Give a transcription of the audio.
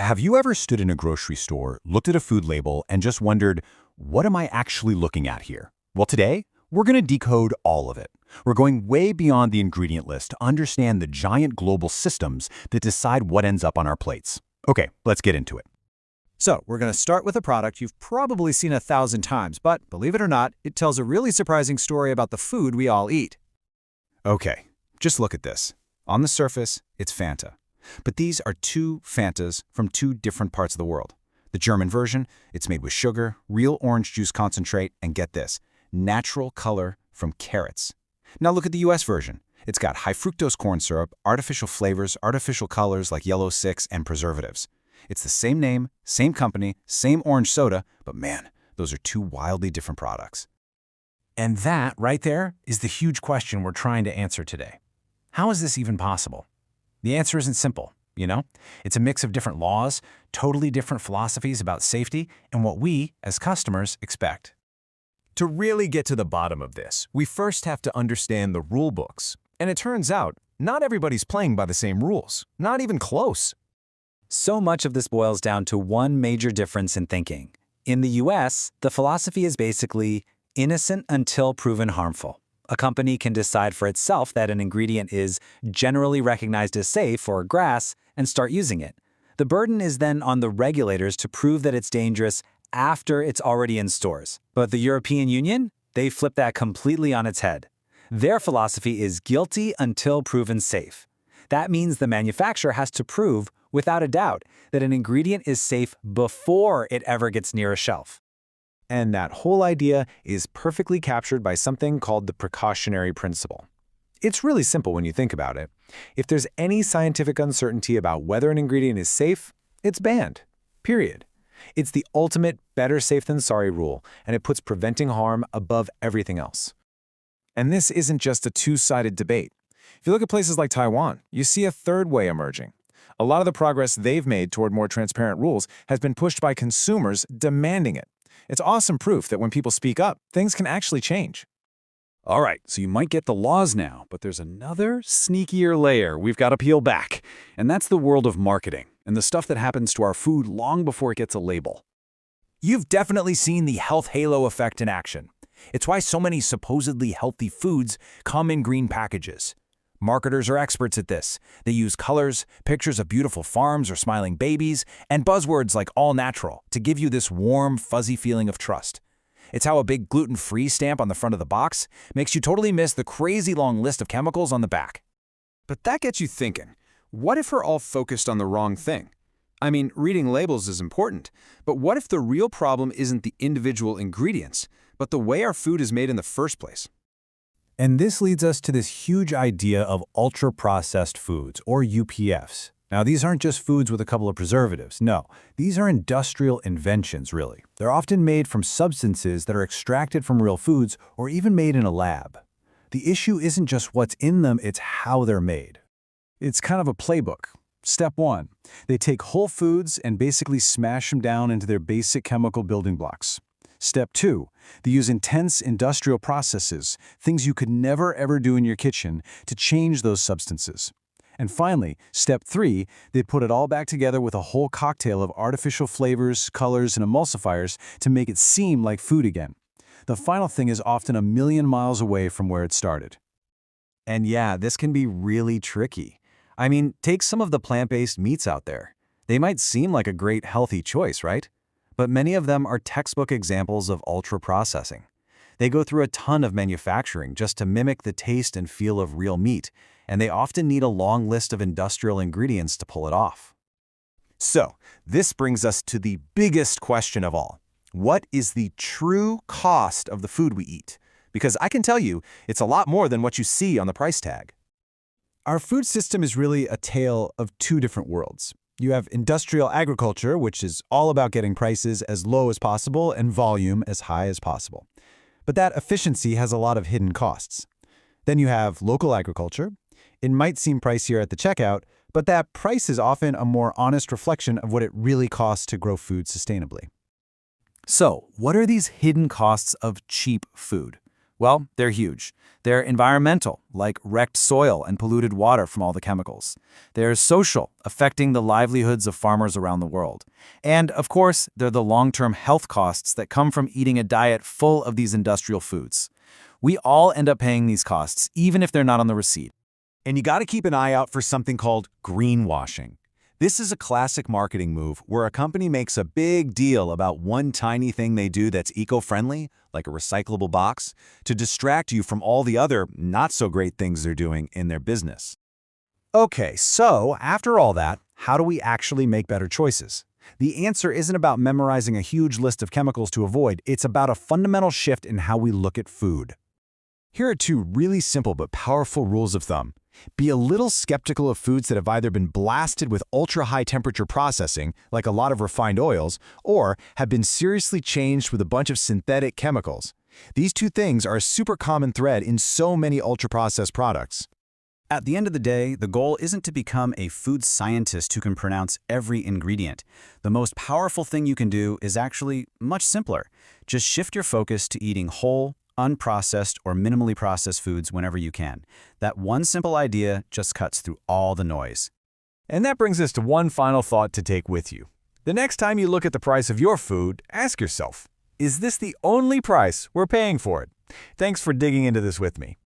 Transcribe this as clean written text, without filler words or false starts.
Have you ever stood in a grocery store, looked at a food label, and just wondered, what am I actually looking at here? Well, today, we're going to decode all of it. We're going way beyond the ingredient list to understand the giant global systems that decide what ends up on our plates. Okay, let's get into it. So, we're going to start with a product you've probably seen 1,000 times, but believe it or not, it tells a really surprising story about the food we all eat. Okay, just look at this. On the surface, it's Fanta. But these are two Fantas from two different parts of the world. The German version, it's made with sugar, real orange juice concentrate, and get this, natural color from carrots. Now look at the US version. It's got high fructose corn syrup, artificial flavors, artificial colors like yellow 6, and preservatives. It's the same name, same company, same orange soda, but man, those are two wildly different products. And that, right there, is the huge question we're trying to answer today. How is this even possible? The answer isn't simple, you know? It's a mix of different laws, totally different philosophies about safety, and what we, as customers, expect. To really get to the bottom of this, we first have to understand the rule books. And it turns out, not everybody's playing by the same rules, not even close. So much of this boils down to one major difference in thinking. In the US, the philosophy is basically innocent until proven harmful. A company can decide for itself that an ingredient is generally recognized as safe for grass and start using it. The burden is then on the regulators to prove that it's dangerous after it's already in stores. But the European Union, they flip that completely on its head. Their philosophy is guilty until proven safe. That means the manufacturer has to prove, without a doubt, that an ingredient is safe before it ever gets near a shelf. And that whole idea is perfectly captured by something called the precautionary principle. It's really simple when you think about it. If there's any scientific uncertainty about whether an ingredient is safe, it's banned. Period. It's the ultimate better safe than sorry rule, and it puts preventing harm above everything else. And this isn't just a two-sided debate. If you look at places like Taiwan, you see a third way emerging. A lot of the progress they've made toward more transparent rules has been pushed by consumers demanding it. It's awesome proof that when people speak up, things can actually change. All right, so you might get the laws now, but there's another sneakier layer we've got to peel back, and that's the world of marketing and the stuff that happens to our food long before it gets a label. You've definitely seen the health halo effect in action. It's why so many supposedly healthy foods come in green packages. Marketers are experts at this. They use colors, pictures of beautiful farms or smiling babies, and buzzwords like all natural to give you this warm, fuzzy feeling of trust. It's how a big gluten-free stamp on the front of the box makes you totally miss the crazy long list of chemicals on the back. But that gets you thinking, what if we're all focused on the wrong thing? I mean, reading labels is important, but what if the real problem isn't the individual ingredients, but the way our food is made in the first place? And this leads us to this huge idea of ultra-processed foods, or UPFs. Now, these aren't just foods with a couple of preservatives. No, these are industrial inventions, really. They're often made from substances that are extracted from real foods or even made in a lab. The issue isn't just what's in them, it's how they're made. It's kind of a playbook. Step 1, they take whole foods and basically smash them down into their basic chemical building blocks. Step 2, they use intense industrial processes, things you could never ever do in your kitchen, to change those substances. And finally, step 3, they put it all back together with a whole cocktail of artificial flavors, colors, and emulsifiers to make it seem like food again. The final thing is often a million miles away from where it started. And yeah, this can be really tricky. I mean, take some of the plant-based meats out there. They might seem like a great healthy choice, right? But many of them are textbook examples of ultra-processing. They go through a ton of manufacturing just to mimic the taste and feel of real meat, and they often need a long list of industrial ingredients to pull it off. So, this brings us to the biggest question of all. What is the true cost of the food we eat? Because I can tell you, it's a lot more than what you see on the price tag. Our food system is really a tale of two different worlds. You have industrial agriculture, which is all about getting prices as low as possible and volume as high as possible. But that efficiency has a lot of hidden costs. Then you have local agriculture. It might seem pricier at the checkout, but that price is often a more honest reflection of what it really costs to grow food sustainably. So, what are these hidden costs of cheap food? Well, they're huge. They're environmental, like wrecked soil and polluted water from all the chemicals. They're social, affecting the livelihoods of farmers around the world. And, of course, they're the long-term health costs that come from eating a diet full of these industrial foods. We all end up paying these costs, even if they're not on the receipt. And you got to keep an eye out for something called greenwashing. This is a classic marketing move where a company makes a big deal about one tiny thing they do that's eco-friendly, like a recyclable box, to distract you from all the other not-so-great things they're doing in their business. Okay, so after all that, how do we actually make better choices? The answer isn't about memorizing a huge list of chemicals to avoid, it's about a fundamental shift in how we look at food. Here are 2 really simple but powerful rules of thumb. Be a little skeptical of foods that have either been blasted with ultra-high temperature processing, like a lot of refined oils, or have been seriously changed with a bunch of synthetic chemicals. These 2 things are a super common thread in so many ultra-processed products. At the end of the day, the goal isn't to become a food scientist who can pronounce every ingredient. The most powerful thing you can do is actually much simpler. Just shift your focus to eating whole, unprocessed, or minimally processed foods whenever you can. That one simple idea just cuts through all the noise. And that brings us to one final thought to take with you. The next time you look at the price of your food, ask yourself, is this the only price we're paying for it? Thanks for digging into this with me.